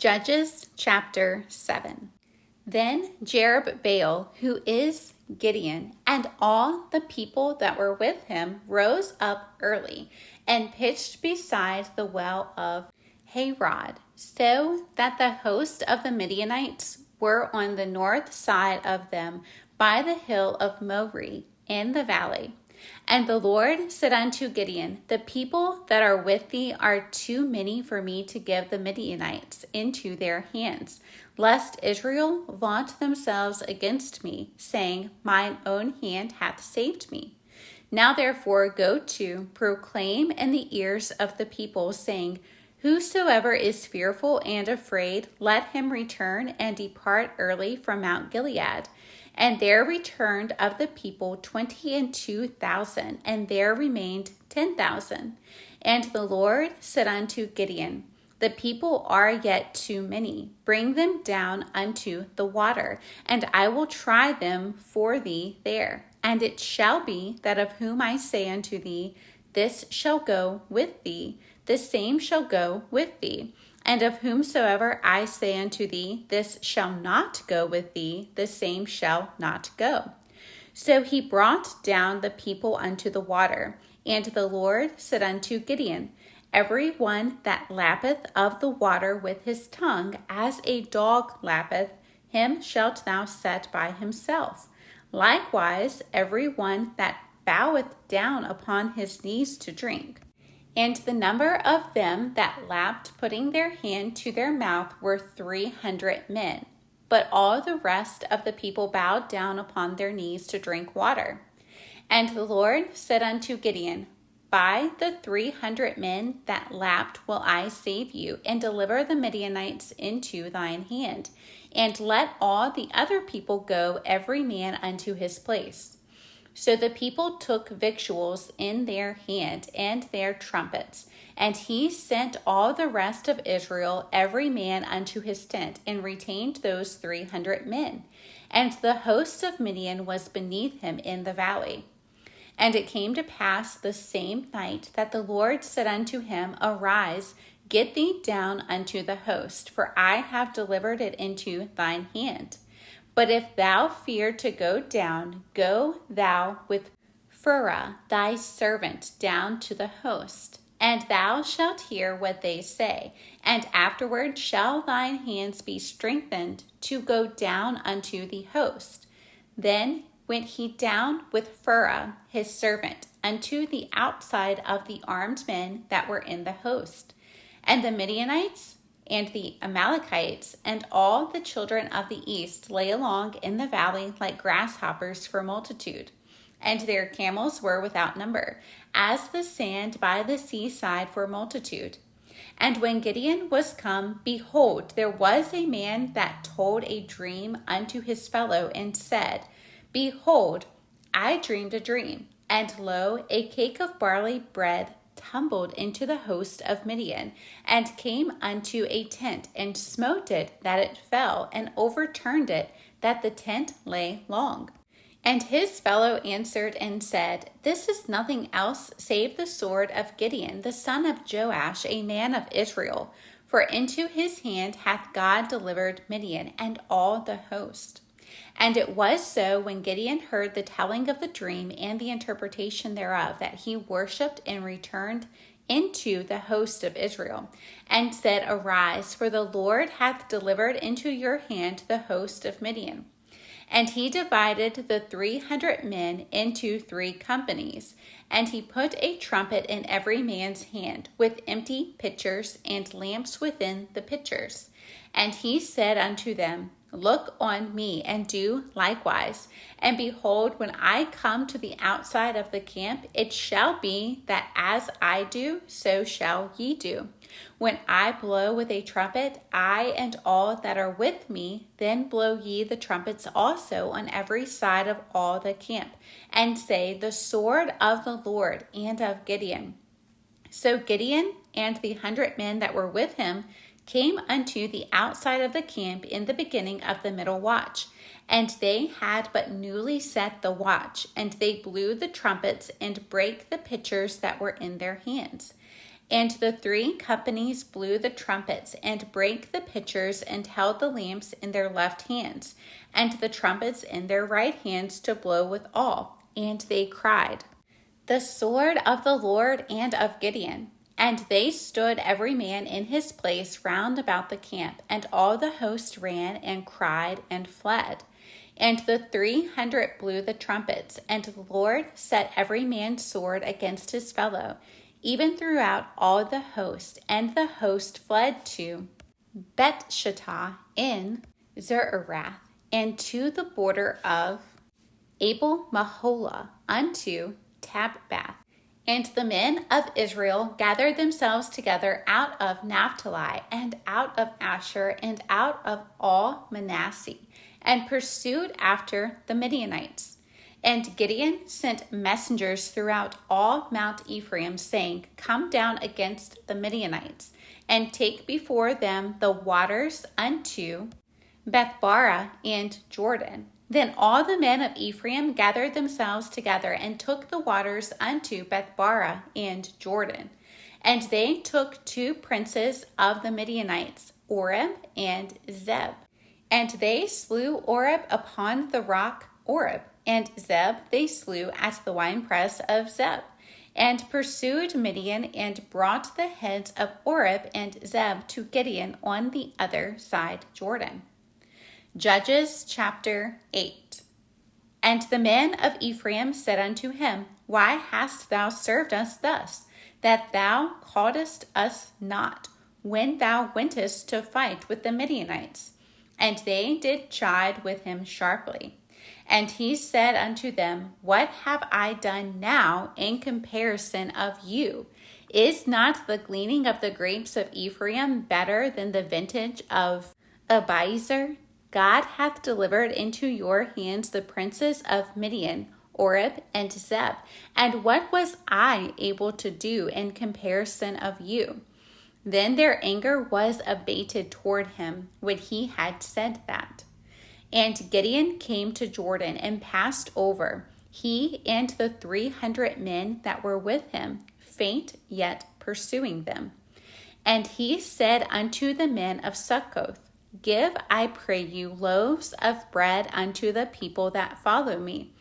Judges chapter 7. Then Jerubbaal, who is Gideon, and all the people that were with him rose up early and pitched beside the well of Harod, so that the host of the Midianites were on the north side of them by the hill of Moreh in the valley. And the Lord said unto Gideon, the people that are with thee are too many for me to give the Midianites into their hands, lest Israel vaunt themselves against me, saying, mine own hand hath saved me. Now therefore go to, proclaim in the ears of the people, saying, whosoever is fearful and afraid, let him return and depart early from Mount Gilead. And there returned of the people 22,000, and there remained 10,000. And the Lord said unto Gideon, the people are yet too many. Bring them down unto the water, and I will try them for thee there. And it shall be that of whom I say unto thee, this shall go with thee, the same shall go with thee. And of whomsoever I say unto thee, this shall not go with thee, the same shall not go. So he brought down the people unto the water. And the Lord said unto Gideon, every one that lappeth of the water with his tongue, as a dog lappeth, him shalt thou set by himself. Likewise, every one that boweth down upon his knees to drink. And the number of them that lapped, putting their hand to their mouth, were 300 men. But all the rest of the people bowed down upon their knees to drink water. And the Lord said unto Gideon, by the 300 men that lapped will I save you, and deliver the Midianites into thine hand. And let all the other people go, every man unto his place. So the people took victuals in their hand and their trumpets, and he sent all the rest of Israel, every man unto his tent, and retained those 300 men. And the host of Midian was beneath him in the valley. And it came to pass the same night that the Lord said unto him, arise, get thee down unto the host, for I have delivered it into thine hand. But if thou fear to go down, go thou with Phurah thy servant down to the host, and thou shalt hear what they say, and afterward shall thine hands be strengthened to go down unto the host. Then went he down with Phurah his servant unto the outside of the armed men that were in the host. And the Midianites and the Amalekites and all the children of the east lay along in the valley like grasshoppers for multitude. And their camels were without number, as the sand by the seaside for multitude. And when Gideon was come, behold, there was a man that told a dream unto his fellow, and said, behold, I dreamed a dream, and lo, a cake of barley bread tumbled into the host of Midian, and came unto a tent, and smote it that it fell, and overturned it that the tent lay long. And his fellow answered and said, this is nothing else save the sword of Gideon, the son of Joash, a man of Israel. For into his hand hath God delivered Midian and all the host. And it was so, when Gideon heard the telling of the dream and the interpretation thereof, that he worshipped and returned into the host of Israel, and said, arise, for the Lord hath delivered into your hand the host of Midian. And he divided the 300 men into 3 companies, and he put a trumpet in every man's hand, with empty pitchers and lamps within the pitchers. And he said unto them, look on me, and do likewise. And behold, when I come to the outside of the camp, it shall be that as I do, so shall ye do. When I blow with a trumpet, I and all that are with me, then blow ye the trumpets also on every side of all the camp, and say, the sword of the Lord and of Gideon. So Gideon and the 100 men that were with him came unto the outside of the camp in the beginning of the middle watch. And they had but newly set the watch, and they blew the trumpets and brake the pitchers that were in their hands. And the 3 companies blew the trumpets and brake the pitchers and held the lamps in their left hands, and the trumpets in their right hands to blow withal. And they cried, "The sword of the Lord and of Gideon." And they stood every man in his place round about the camp, and all the host ran and cried and fled. And the 300 blew the trumpets, and the Lord set every man's sword against his fellow, even throughout all the host. And the host fled to Bethshittah in Zererath, and to the border of Abel Maholah unto Tabbath. And the men of Israel gathered themselves together out of Naphtali, and out of Asher, and out of all Manasseh, and pursued after the Midianites. And Gideon sent messengers throughout all Mount Ephraim, saying, "Come down against the Midianites, and take before them the waters unto Bethbara and Jordan." Then all the men of Ephraim gathered themselves together, and took the waters unto Bethbara and Jordan. And they took 2 princes of the Midianites, Oreb and Zeb. And they slew Oreb upon the rock Oreb, and Zeb they slew at the winepress of Zeb, and pursued Midian, and brought the heads of Oreb and Zeb to Gideon on the other side Jordan. Judges chapter 8. And the men of Ephraim said unto him, "Why hast thou served us thus, that thou calledst us not, when thou wentest to fight with the Midianites?" And they did chide with him sharply. And he said unto them, "What have I done now in comparison of you? Is not the gleaning of the grapes of Ephraim better than the vintage of Abiezer? God hath delivered into your hands the princes of Midian, Oreb and Zeb. And what was I able to do in comparison of you?" Then their anger was abated toward him when he had said that. And Gideon came to Jordan and passed over, he and the 300 men that were with him, faint yet pursuing them. And he said unto the men of Succoth, "Give, I pray you, loaves of bread unto the people that follow me,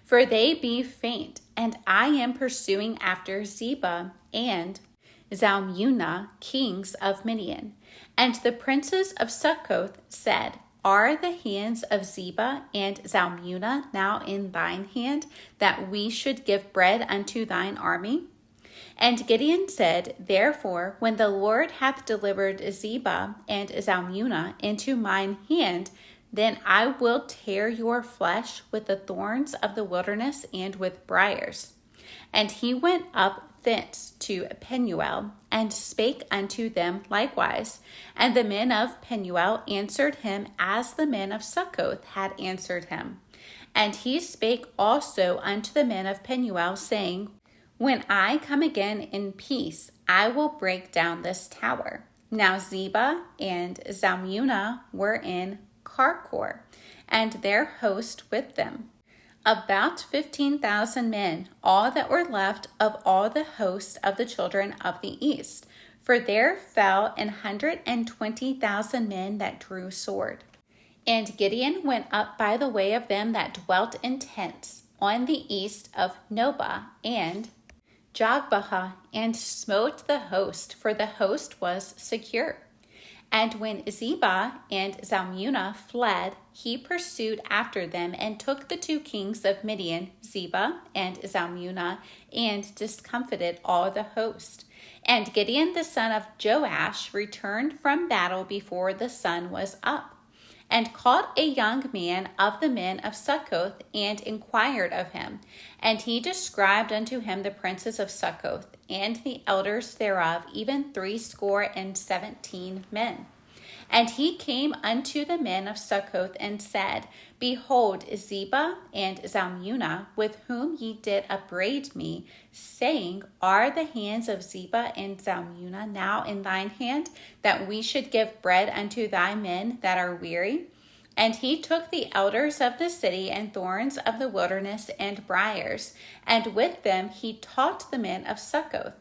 for they be faint, and I am pursuing after Zebah and Zalmunna, kings of Midian." And the princes of Succoth said, "Are the hands of Zebah and Zalmunna now in thine hand, that we should give bread unto thine army?" And Gideon said, "Therefore, when the Lord hath delivered Zebah and Zalmunna into mine hand, then I will tear your flesh with the thorns of the wilderness and with briars." And he went up thence to Penuel, and spake unto them likewise. And the men of Penuel answered him as the men of Succoth had answered him. And he spake also unto the men of Penuel, saying, "When I come again in peace, I will break down this tower." Now Zebah and Zalmunna were in Karkor, and their host with them, about 15,000 men, all that were left of all the host of the children of the east. For there fell 120,000 men that drew sword. And Gideon went up by the way of them that dwelt in tents on the east of Nobah and Jogbehah, and smote the host, for the host was secure. And when Zebah and Zalmunna fled, he pursued after them, and took the 2 kings of Midian, Zebah and Zalmunna, and discomfited all the host. And Gideon the son of Joash returned from battle before the sun was up, and called a young man of the men of Succoth, and inquired of him. And he described unto him the princes of Succoth, and the elders thereof, even 70 men. And he came unto the men of Succoth, and said, "Behold, Zebah and Zalmunna, with whom ye did upbraid me, saying, Are the hands of Zebah and Zalmunna now in thine hand, that we should give bread unto thy men that are weary?" And he took the elders of the city, and thorns of the wilderness, and briars, and with them he taught the men of Succoth.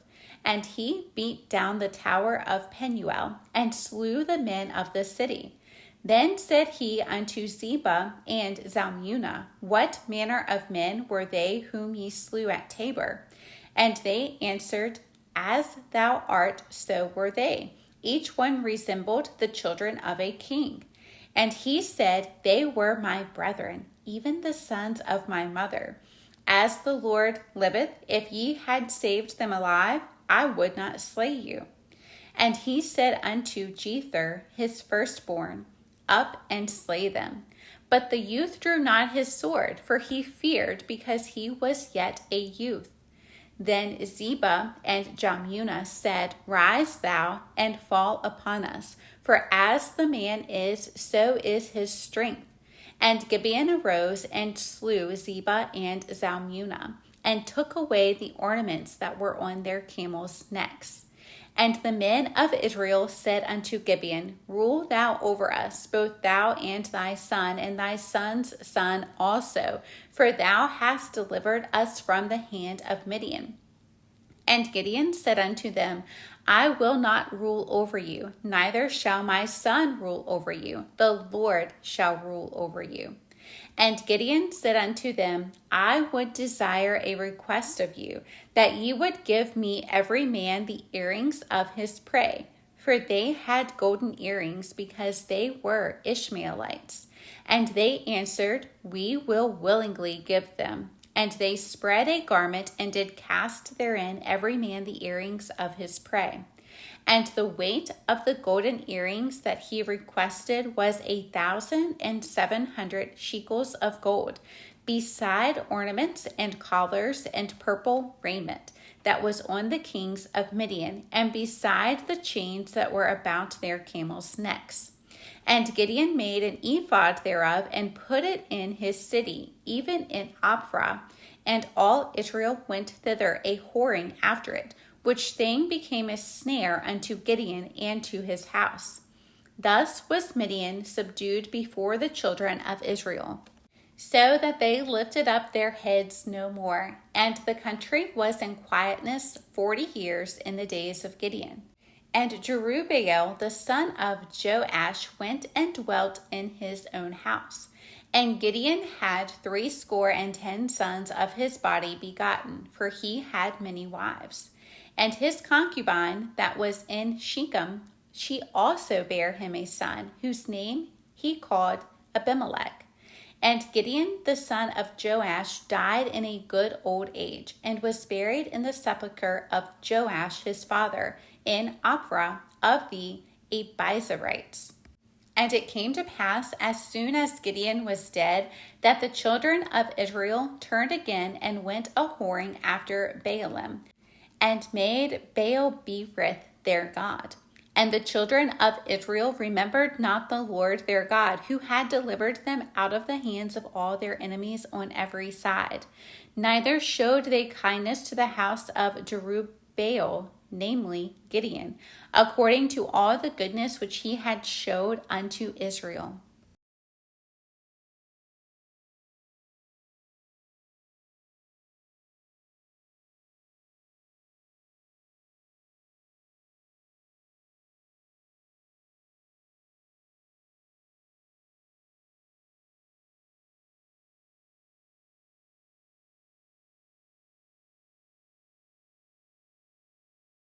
and he beat down the tower of Penuel, and slew the men of the city. Then said he unto Zebah and Zalmunna, What manner of men were they whom ye slew at Tabor? And they answered, As thou art, so were they. Each one resembled the children of a king. And he said, They were my brethren, even the sons of my mother. As the Lord liveth, if ye had saved them alive, I would not slay you. And he said unto Jether, his firstborn, Up and slay them. But the youth drew not his sword, for he feared, because he was yet a youth. Then Zebah and Jalmunna said, Rise thou, and fall upon us, for as the man is, so is his strength. And Gideon arose and slew Zebah and Zalmunna, and took away the ornaments that were on their camels' necks. And the men of Israel said unto Gideon, Rule thou over us, both thou and thy son, and thy son's son also, for thou hast delivered us from the hand of Midian. And Gideon said unto them, I will not rule over you, neither shall my son rule over you. The Lord shall rule over you. And Gideon said unto them, I would desire a request of you, that ye would give me every man the earrings of his prey. For they had golden earrings, because they were Ishmaelites. And they answered, We will willingly give them. And they spread a garment, and did cast therein every man the earrings of his prey. And the weight of the golden earrings that he requested was 1,700 shekels of gold, beside ornaments and collars and purple raiment that was on the kings of Midian, and beside the chains that were about their camels' necks. And Gideon made an ephod thereof, and put it in his city, even in Ophrah. And all Israel went thither a whoring after it, which thing became a snare unto Gideon and to his house. Thus was Midian subdued before the children of Israel, so that they lifted up their heads no more. And the country was in quietness 40 years in the days of Gideon. And Jerubbaal the son of Joash went and dwelt in his own house. And Gideon had 70 sons of his body begotten, for he had many wives. And his concubine that was in Shechem, she also bare him a son, whose name he called Abimelech. And Gideon the son of Joash died in a good old age, and was buried in the sepulchre of Joash his father, in Ophrah of the Abiezrites. And it came to pass, as soon as Gideon was dead, that the children of Israel turned again and went a whoring after Baalim, and made Baal-berith their god. And the children of Israel remembered not the Lord their God, who had delivered them out of the hands of all their enemies on every side. Neither showed they kindness to the house of Jerubbaal, namely Gideon, according to all the goodness which he had showed unto Israel.